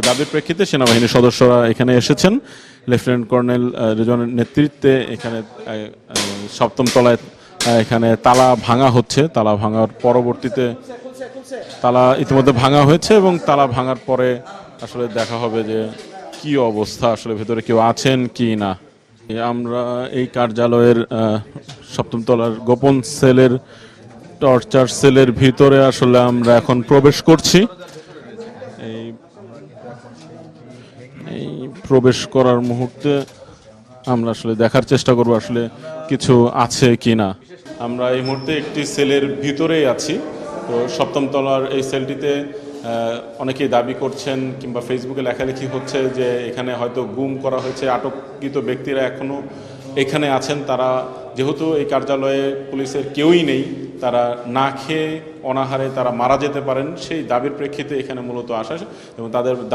দাবির প্রেক্ষিতে সেনাবাহিনীর সদস্যরা এখানে এসেছেন। লেফটেন্যান্ট কর্নেল রেজওয়ানের নেতৃত্বে এখানে সপ্তম তলায় এখানে তালা ভাঙা হচ্ছে। তালা ভাঙার পরবর্তীতে তালা ইতিমধ্যে ভাঙা হয়েছে এবং তালা ভাঙার পরে আসলে দেখা হবে যে কি অবস্থা, আসলে ভেতরে কেউ আছেন কি না। আমরা এই কার্যালয়ের সপ্তম তলার গোপন সেলের টর্চার সেলের ভিতরে আসলে আমরা এখন প্রবেশ করছি। এই প্রবেশ করার মুহূর্তে আমরা আসলে দেখার চেষ্টা করব আসলে কিছু আছে কি না। আমরা এই মুহূর্তে একটি সেলের ভিতরেই আছি। তো সপ্তম তলার এই সেলটিতে অনেকেই দাবি করছেন কিংবা ফেসবুকে লেখালেখি হচ্ছে যে এখানে হয়তো গুম করা হয়েছে, আটককৃত ব্যক্তিরা এখনও এখানে আছেন। তারা যেহেতু এই কার্যালয়ে পুলিশের কেউই নেই, তারা না খেয়ে অনাহারে তারা মারা যেতে পারেন, সেই দাবির প্রেক্ষিতে এখানে মূলত আসা এবং তাদের দাবি